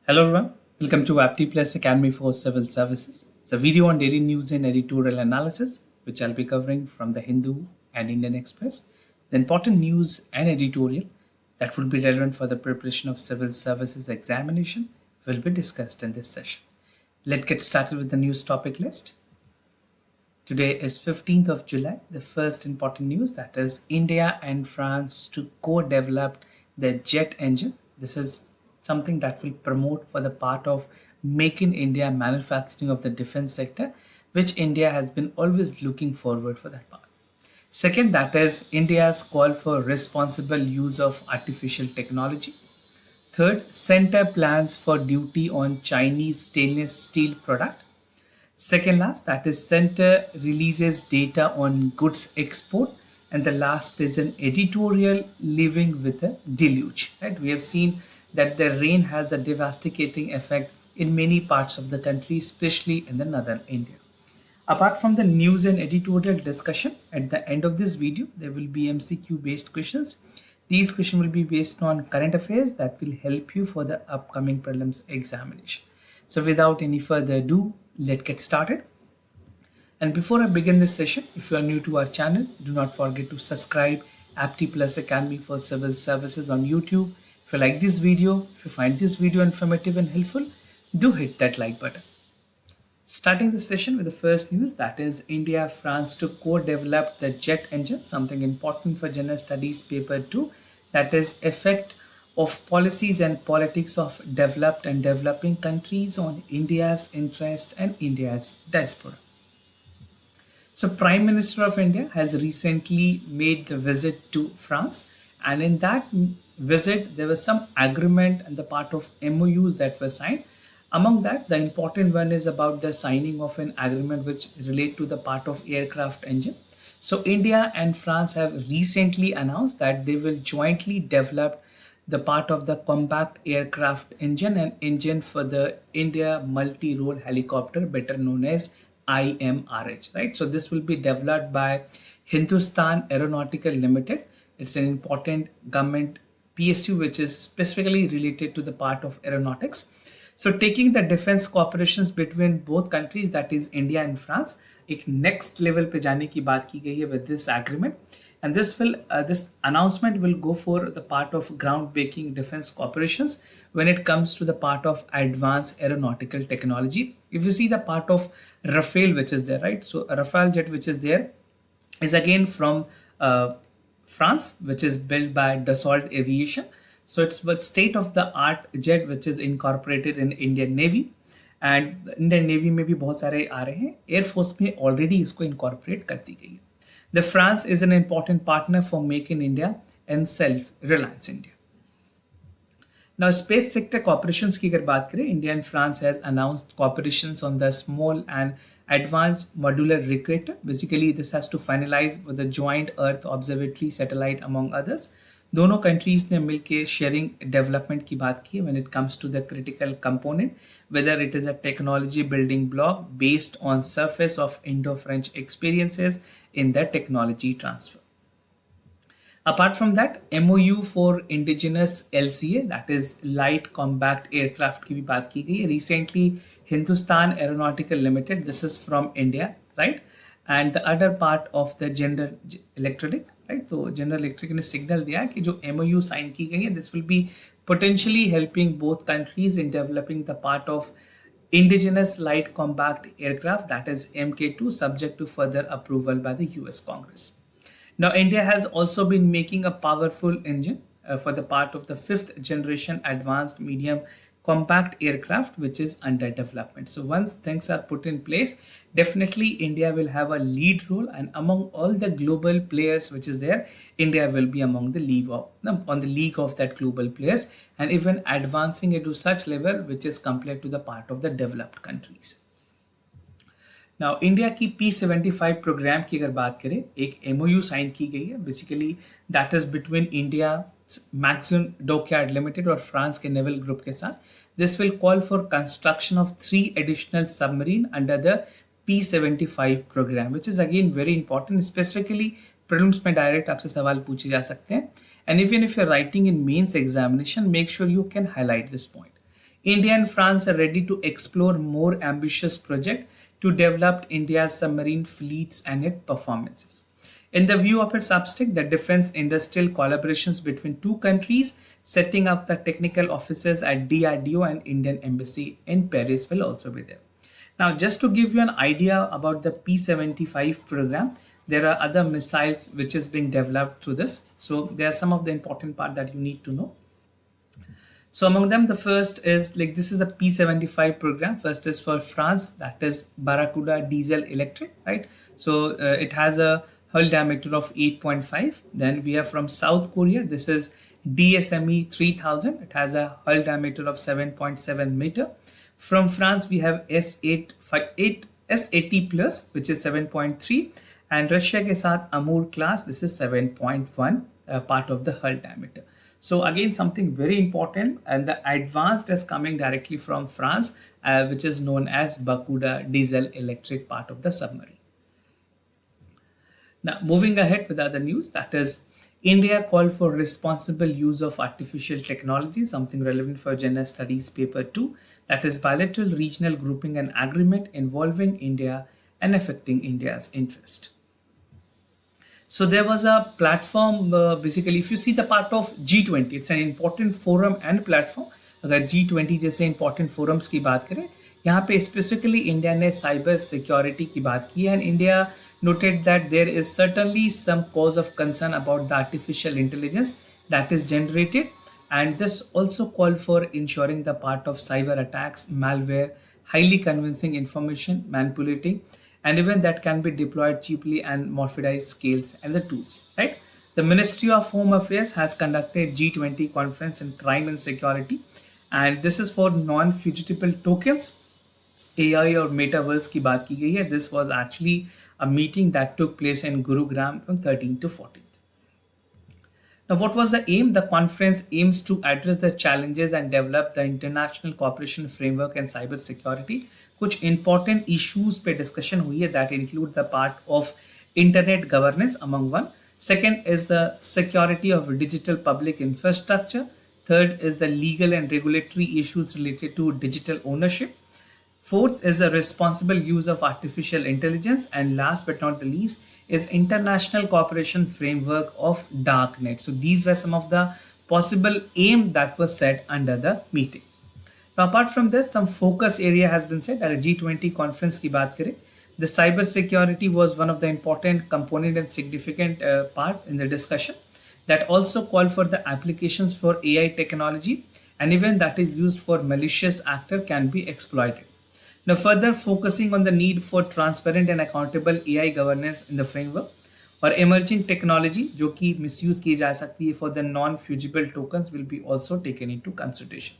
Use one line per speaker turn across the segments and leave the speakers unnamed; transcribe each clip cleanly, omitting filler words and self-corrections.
Hello everyone, welcome to Apti Plus Academy for Civil Services. It's a video on daily news and editorial analysis, which I'll be covering from the Hindu and Indian Express. The important news and editorial that will be relevant for the preparation of civil services examination will be discussed in this session. Let's get started with the news topic list. Today is 15th of July. The first important news, that is India and France to co-develop the jet engine. This is something that will promote for the part of Make in India manufacturing of the defense sector, which India has been always looking forward for that part. Second, that is India's call for responsible use of artificial technology. Third, center plans for duty on Chinese stainless steel product. Second last, that is center releases data on goods export. And the last is an editorial living with a deluge. Right? We have seen that the rain has a devastating effect in many parts of the country, especially in the northern India. Apart from the news and editorial discussion, at the end of this video, there will be MCQ based questions. These questions will be based on current affairs that will help you for the upcoming prelims examination. So without any further ado, let's get started. And before I begin this session, if you are new to our channel, do not forget to subscribe Apti Plus Academy for Civil Services on YouTube. If you like this video, if you find this video informative and helpful, do hit that like button. Starting the session with the first news, that is India, France to co-develop the jet engine, something important for General Studies paper 2, that is effect of policies and politics of developed and developing countries on India's interest and India's diaspora. So Prime Minister of India has recently made the visit to France, and in that visit there was some agreement and the part of MOUs that were signed. Among that, the important one is about the signing of an agreement which relate to the part of aircraft engine. So India and France have recently announced that they will jointly develop the part of the compact aircraft engine and engine for the India multi-role helicopter, better known as IMRH, right? So this will be developed by Hindustan Aeronautical Limited. It's an important government PSU which is specifically related to the part of aeronautics. So taking the defense cooperations between both countries, that is India and France, एक next level पे जाने की बात की गई है with this agreement, and this announcement will go for the part of groundbreaking defense cooperations when it comes to the part of advanced aeronautical technology. If you see the part of Rafale which is there, right? So a Rafale jet which is there is again from France, which is built by Dassault Aviation. So it's a state-of-the-art jet which is incorporated in Indian Navy, and Indian Navy में भी बहुत सारे आ रहे हैं, Air Force में already इसको incorporate कर दी गई है. The France is an important partner for Make in India and Self-Reliance India. Now, space sector cooperations की अगर बात करें, India and France has announced cooperations on the small and advanced modular reactor. Basically, this has to finalize with the joint Earth Observatory satellite among others. दोनों countries ने मिलकर sharing development की बात की when it comes to the critical component, whether it is a technology building block based on surface of Indo-French experiences in the technology transfer. Apart from that, MOU for indigenous LCA, that is light compact aircraft की भी बात की गई है. Recently, Hindustan Aeronautical Limited, this is from India, right? And the other part of the General Electric, right? So General Electric ने signal दिया है कि जो MOU sign की गई है, this will be potentially helping both countries in developing the part of indigenous light compact aircraft, that is MK2, subject to further approval by the US Congress. Now, India has also been making a powerful engine for the part of the 5th generation advanced medium compact aircraft which is under development. So once things are put in place, definitely India will have a lead role, and among all the global players which is there, India will be among the league of that global players, and even advancing it to such level which is compared to the part of the developed countries. Now, India की P75 programme की अगर बात करें, एक MOU sign की गई है. Basically that is between India maxim dockyard limited और फ्रांस के नेवल ग्रुप के साथ. This will call for construction of 3 additional submarine under the P75 programme, which is again very important. Specifically prelims में direct आपसे सवाल पूछे जा सकते हैं, and even if you are writing in mains examination, make sure you can highlight this point. India and France are ready to explore more ambitious project to develop India's submarine fleets and its performances. In the view of its abstract, the defense industrial collaborations between two countries setting up the technical offices at DRDO and Indian Embassy in Paris will also be there. Now, just to give you an idea about the P-75 program, there are other missiles which is being developed through this. So there are some of the important part that you need to know. So among them, the first is like this is the P-75 program. First is for France, that is Barracuda diesel electric, right? So it has a hull diameter of 8.5. Then we have from South Korea, this is DSME 3000. It has a hull diameter of 7.7 meter. From France, we have S80 plus, which is 7.3. And Russia ke saath Amur class, this is 7.1 part of the hull diameter. So again, something very important, and the advanced is coming directly from France, which is known as Barracuda diesel electric part of the submarine. Now, moving ahead with other news, that is India called for responsible use of artificial technology, something relevant for General Studies paper 2, that is bilateral regional grouping and agreement involving India and affecting India's interest. So there was a platform, basically if you see the part of G20, it's an important forum and platform. अगर G20 जैसे important forums की बात करें, यहाँ पे specifically India ने cyber security की बात की है, and India noted that there is certainly some cause of concern about the artificial intelligence that is generated, and this also called for ensuring the part of cyber attacks, malware, highly convincing information manipulating, and even that can be deployed cheaply and modified scales and the tools, right? The Ministry of Home Affairs has conducted G20 conference in crime and security, and this is for non-fungible tokens, AI or metaverse की बात की गई है. This was actually a meeting that took place in Gurugram from 13th to 14th. Now, what was the aim? The conference aims to address the challenges and develop the international cooperation framework and cyber security. कुछ important issues पे discussion हुई है that include the part of internet governance among one. Second is the security of digital public infrastructure. Third is the legal and regulatory issues related to digital ownership. Fourth is the responsible use of artificial intelligence, and last but not the least is international cooperation framework of darknet. So these were some of the possible aim that was set under the meeting. Now, apart from this, some focus area has been set. At G20 conference की बात करें, the cyber security was one of the important component and significant part in the discussion. That also called for the applications for AI technology, and even that is used for malicious actor can be exploited. Now, further focusing on the need for transparent and accountable AI governance in the framework, or emerging technology जो कि misuse की जा सकती है for the non-fungible tokens will be also taken into consideration.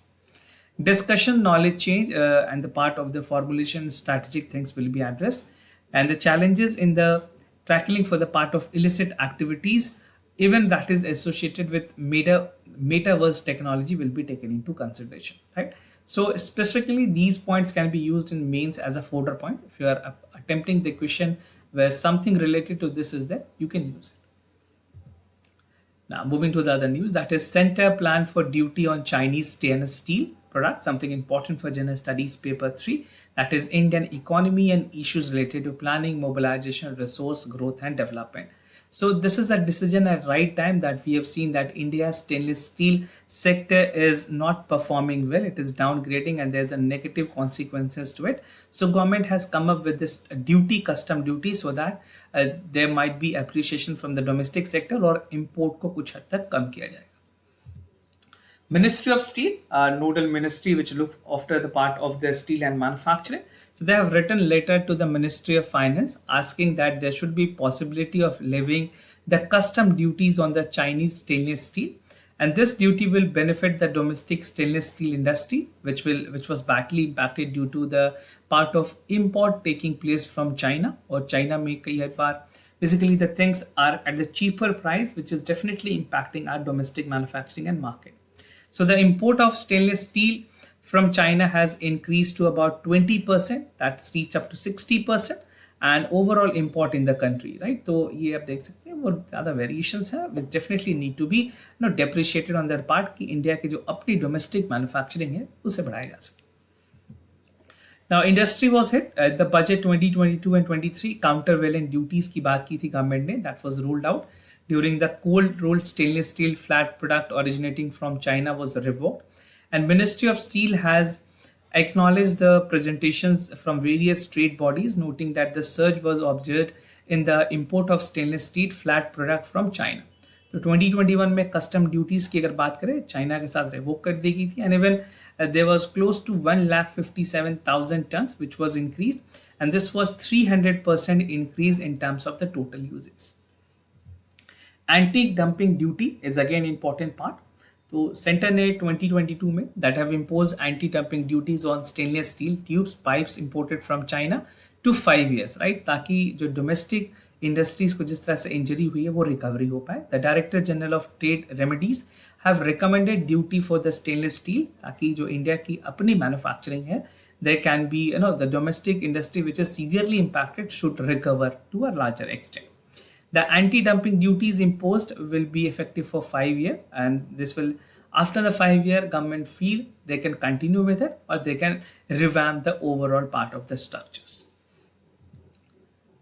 Discussion, knowledge change, and the part of the formulation strategic things will be addressed, and the challenges in the tackling for the part of illicit activities, even that is associated with metaverse technology will be taken into consideration, right? So specifically these points can be used in mains as a fodder point. If you are attempting the question where something related to this is there, you can use it. Now, moving to the other news, that is Center Plan for Duty on Chinese Stainless Steel Products, something important for General Studies paper 3, that is Indian economy and issues related to planning, mobilization, resource growth and development. So this is a decision at right time that we have seen that India's stainless steel sector is not performing well. It is downgrading and there's a negative consequences to it. So government has come up with this duty, custom duty, so that there might be appreciation from the domestic sector or import को कुछ हद तक कम किया जाएगा. Ministry of Steel, nodal ministry which look after the part of the steel and manufacturing. So they have written letter to the Ministry of Finance asking that there should be possibility of levying the custom duties on the Chinese stainless steel, and this duty will benefit the domestic stainless steel industry, which was badly impacted due to the part of import taking place from China, or China में कई बार basically the things are at the cheaper price, which is definitely impacting our domestic manufacturing and market. So the import of stainless steel from China has increased to about 20%, that's reached up to 60%, and overall import in the country, right? तो ये आप देख सकते हैं वो ज़्यादा variations हैं which definitely need to be depreciated on their part कि इंडिया की जो अपनी डोमेस्टिक मैन्युफैक्चरिंग है उसे बढ़ाया जा सके. Now, industry was hit. The budget 2022 and 23 countervailing duties की बात की थी गवर्नमेंट ने, that was ruled out during the cold rolled stainless steel flat product originating from China was revoked, and Ministry of Steel has acknowledged the presentations from various trade bodies, noting that the surge was observed in the import of stainless steel flat product from China. तो 2021 में custom duties की अगर बात करें China के साथ revoke कर दी गई थी, and even there was close to 1,57,000 tonnes which was increase, and this was 300% increase in terms of the total usages. Anti dumping duty is again important part. तो सेंटर ने 2022 में that have impose anti dumping duties on stainless steel tubes pipes imported from China to 5 years, right, ताकि जो domestic industries को जिस तरह से injury हुई है वो रिकवरी हो पाए. The director general of trade remedies have recommended duty for the stainless steel, ताकि जो इंडिया की अपनी मैन्युफैक्चरिंग है there can be the domestic industry which is severely impacted should recover to a larger extent. The anti-dumping duties imposed will be effective for 5 years, and this will, after the 5-year, government feel they can continue with it or they can revamp the overall part of the structures.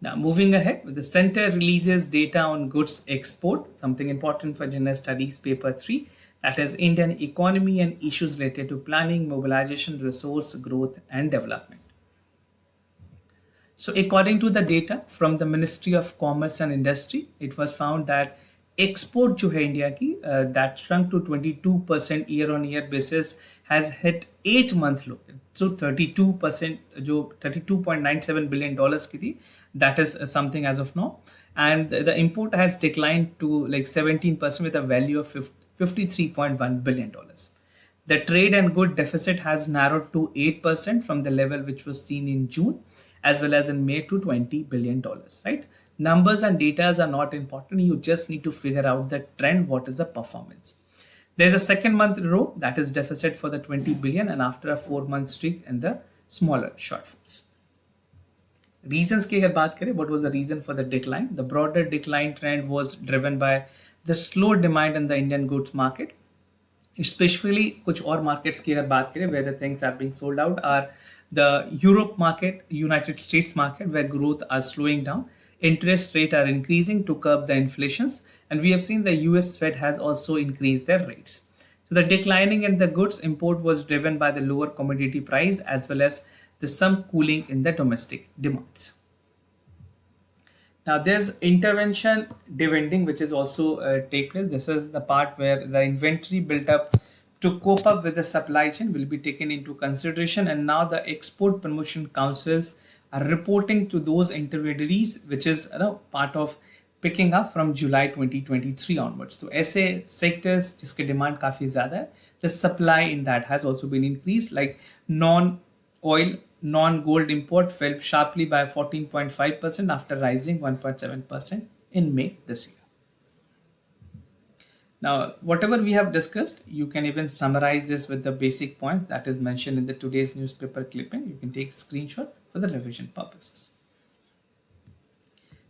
Now, moving ahead, the center releases data on goods export, something important for General Studies Paper 3, that is Indian economy and issues related to planning, mobilization, resource growth, and development. So according to the data from the Ministry of Commerce and Industry, it was found that export जो है India की that shrunk to 22% year on year basis has hit 8-month low. So 32% जो 32.97 billion dollars की थी, that is something as of now, and the import has declined to like 17% with a value of 53.1 billion dollars. The trade and good deficit has narrowed to 8% from the level which was seen in June, as well as in May, to $20 billion, right? Numbers and data are not important. You just need to figure out the trend, what is the performance. There's a second month row that is deficit for the 20 billion, and after a 4-month streak in the smaller shortfalls. Reasons की अगर बात करें, what was the reason for the decline? The broader decline trend was driven by the slow demand in the Indian goods market. Especially कुछ और markets की अगर बात करें where the things are being sold out are the Europe market, United States market, where growth are slowing down, interest rates are increasing to curb the inflations, and we have seen the US Fed has also increased their rates. So the declining in the goods import was driven by the lower commodity price as well as the some cooling in the domestic demands. Now there's intervention dividending which is also take place. This is the part where the inventory built up to cope up with the supply chain will be taken into consideration, and now the export promotion councils are reporting to those intermediaries which is part of picking up from July 2023 onwards. So ऐसे sectors जिसके demand काफी ज़्यादा है, the supply in that has also been increased, like non-oil, non-gold import fell sharply by 14.5% after rising 1.7% in May this year. Now, whatever we have discussed, you can even summarize this with the basic point that is mentioned in the today's newspaper clipping. You can take a screenshot for the revision purposes.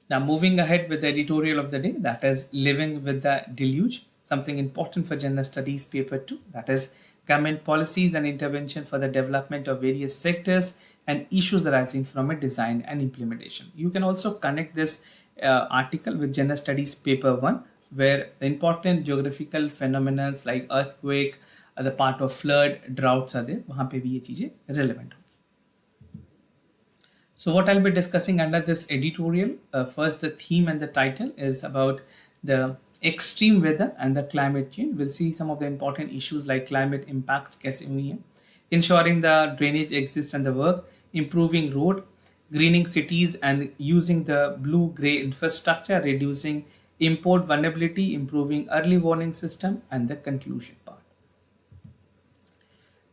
Now, moving ahead with the editorial of the day, that is Living with the Deluge, something important for General Studies Paper 2, that is government policies and intervention for the development of various sectors and issues arising from a design and implementation. You can also connect this article with General Studies Paper 1, where the important geographical phenomena like earthquake, the part of flood, droughts are there, वहाँ पे भी ये चीजें relevant होंगी. So what I'll be discussing under this editorial, first the theme and the title is about the extreme weather and the climate change. We'll see some of the important issues like climate impacts कैसे हुई हैं, ensuring the drainage exists and the work, improving road, greening cities and using the blue-gray infrastructure, reducing import vulnerability, improving early warning system, and the conclusion part.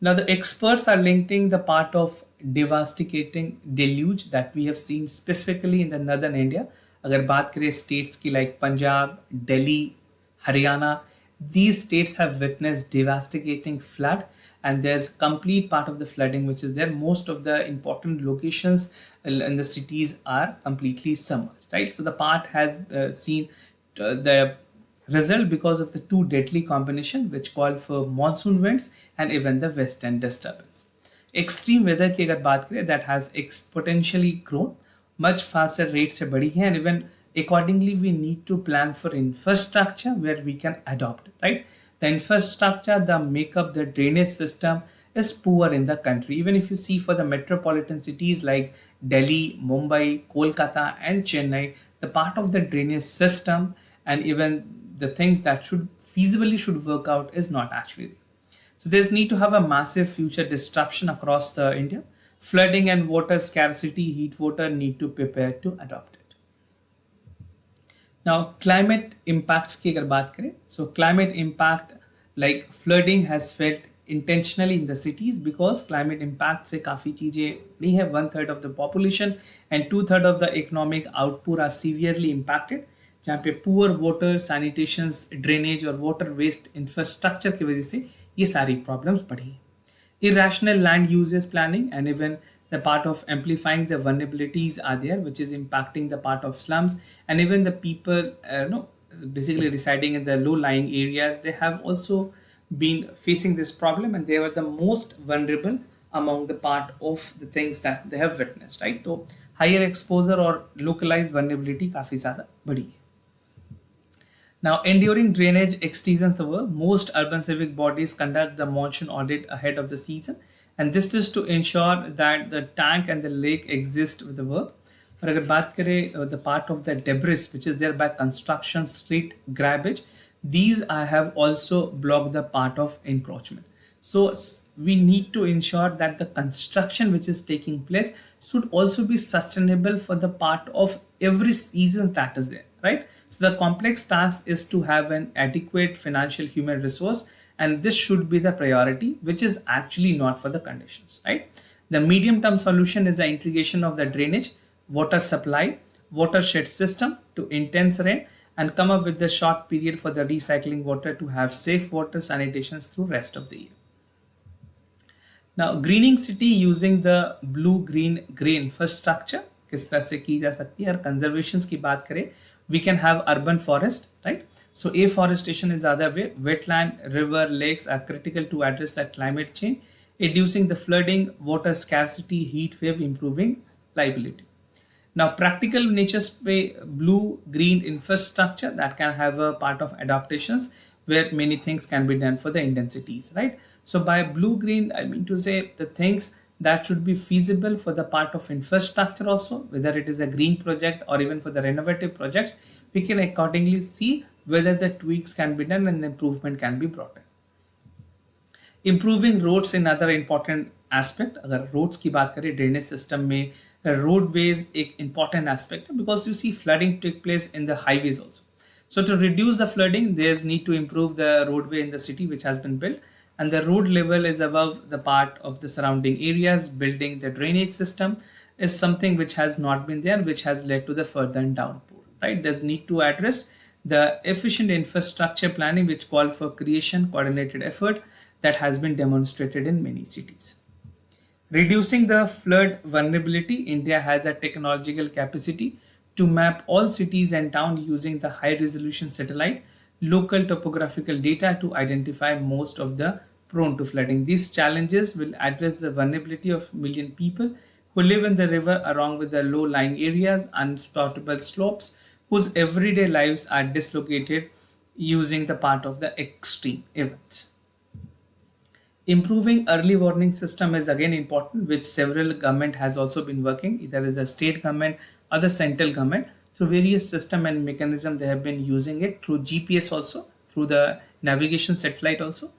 Now the experts are linking the part of devastating deluge that we have seen specifically in the northern India. अगर बात करें states की like Punjab, Delhi, Haryana, these states have witnessed devastating flood, and there's complete part of the flooding which is there. Most of the important locations in the cities are completely submerged, right? So the part has seen the result because of the two deadly combination which call for monsoon winds and even the western disturbance. Extreme weather की अगर बात करें, that has exponentially grown much faster rate से बढ़ी है, and even accordingly we need to plan for infrastructure where we can adopt it, right? The infrastructure, the makeup, the drainage system is poor in the country. Even if you see for the metropolitan cities like Delhi, Mumbai, Kolkata and Chennai, the part of the drainage system and even the things that should work out is not actually there. So there's need to have a massive future disruption across the India. Flooding and water scarcity, heat water need to prepare to adopt it. Now climate impacts की अगर बात करें, so climate impact like flooding has felt intentionally in the cities because climate impact से काफ़ी चीज़ें नहीं है. 1/3 of the population and 2/3 of the economic output are severely impacted. जहाँ पे poor water, sanitation, drainage और water waste infrastructure की वजह से ये सारी problems बढ़ी है. Irrational land uses planning and even the part of amplifying the vulnerabilities are there, which is impacting the part of slums and even the people basically residing in the low-lying areas. They have also been facing this problem and they were the most vulnerable among the part of the things that they have witnessed, right? So higher exposure or localized vulnerability काफी ज़्यादा बढ़ी है. Now, enduring drainage exceeds the work. Most urban civic bodies conduct the monsoon audit ahead of the season, and this is to ensure that the tank and the lake exist with the work. और अगर बात करें the part of the debris which is there by construction, street garbage, these have also blocked the part of encroachment. So we need to ensure that the construction which is taking place should also be sustainable for the part of every season that is there, right? So the complex task is to have an adequate financial human resource, and this should be the priority, which is actually not for the conditions, right? The medium term solution is the integration of the drainage, water supply, watershed system to intense rain and come up with the short period for the recycling water to have safe water sanitation through rest of the year. Now, greening city using the blue green gray infrastructure किस तरह से की जा सकती है. और conservations की बात करें, we can have urban forest, right? So afforestation is the other way. Wetland, river, lakes are critical to address the climate change, reducing the flooding, water scarcity, heat wave, improving livability. Now, practical nature's blue green infrastructure that can have a part of adaptations where many things can be done for the Indian cities, right? So by blue green, I mean to say the things that should be feasible for the part of infrastructure also, whether it is a green project or even for the renovative projects, we can accordingly see whether the tweaks can be done and the improvement can be brought in. Improving roads in other important aspect. अगर roads की बात करें, drainage system में roadways एक important aspect है because you see flooding take place in the highways also. So to reduce the flooding, there's need to improve the roadway in the city which has been built, and the road level is above the part of the surrounding areas. Building the drainage system is something which has not been there, which has led to the further downpour, right? There's need to address the efficient infrastructure planning which call for creation coordinated effort that has been demonstrated in many cities. Reducing the flood vulnerability, India has a technological capacity to map all cities and towns using the high resolution satellite local topographical data to identify most of the prone to flooding. These challenges will address the vulnerability of million people who live in the river along with the low-lying areas, unstoppable slopes, whose everyday lives are dislocated using the part of the extreme events. Improving early warning system is again important, which several government has also been working, either as a state government or the central government. Through various system and mechanism, they have been using it through GPS also, through the navigation satellite also.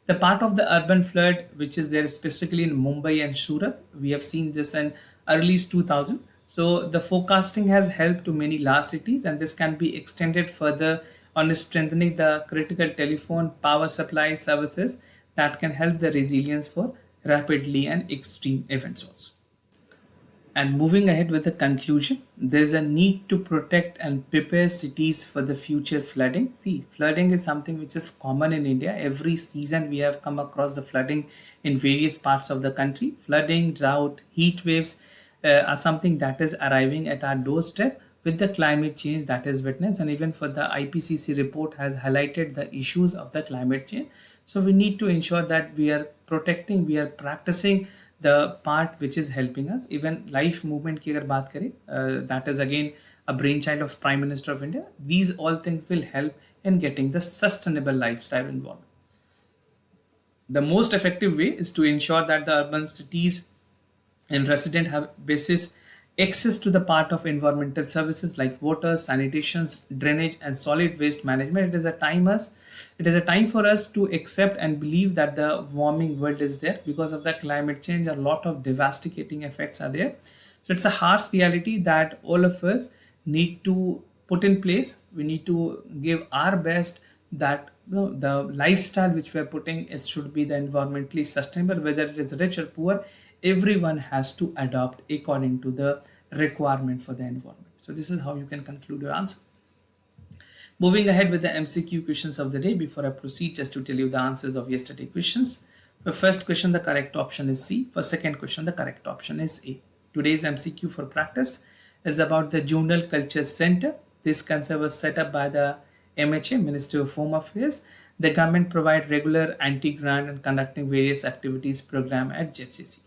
The part of the urban flood, which is there specifically in Mumbai and Surat, we have seen this in early 2000. So the forecasting has helped to many large cities, and this can be extended further on strengthening the critical telephone power supply services that can help the resilience for rapidly and extreme events also. And moving ahead with the conclusion, there's a need to protect and prepare cities for the future flooding. See, flooding is something which is common in India. Every season we have come across the flooding in various parts of the country. Flooding, drought, heat waves are something that is arriving at our doorstep with the climate change that is witnessed. And even for the IPCC report has highlighted the issues of the climate change. So we need to ensure that we are protecting, we are practicing the part which is helping us. Even life movement की अगर बात करें, that is again a brainchild of Prime Minister of India. These all things will help in getting the sustainable lifestyle involved. The most effective way is to ensure that the urban cities and residents have basis access to the part of environmental services like water, sanitation, drainage, and solid waste management. It is a time for us to accept and believe that the warming world is there because of the climate change. A lot of devastating effects are there. So it's a harsh reality that all of us need to put in place. We need to give our best that the lifestyle which we are putting, it should be the environmentally sustainable, whether it is rich or poor. Everyone has to adopt according to the requirement for the environment. So this is how you can conclude your answer. Moving ahead with the MCQ questions of the day, before I proceed, just to tell you the answers of yesterday questions. For first question, the correct option is C. For second question, the correct option is A. Today's MCQ for practice is about the Journal Culture Center. This concept was set up by the MHA, Ministry of Home Affairs. The government provide regular anti-grant and conducting various activities program at JCC.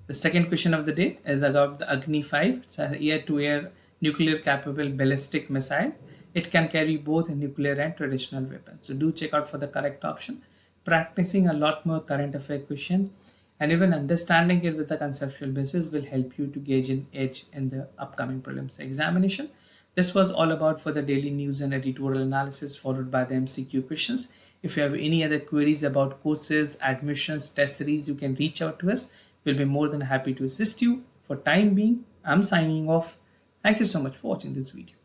The second question of the day is about the Agni 5. It's an air-to-air nuclear-capable ballistic missile. It can carry both nuclear and traditional weapons. So do check out for the correct option. Practicing a lot more current affair question and even understanding it with a conceptual basis will help you to gauge an edge in the upcoming prelims examination. This was all about for the daily news and editorial analysis followed by the MCQ questions. If you have any other queries about courses, admissions, test series, you can reach out to us. We'll be more than happy to assist you. For time being, I'm signing off. Thank you so much for watching this video.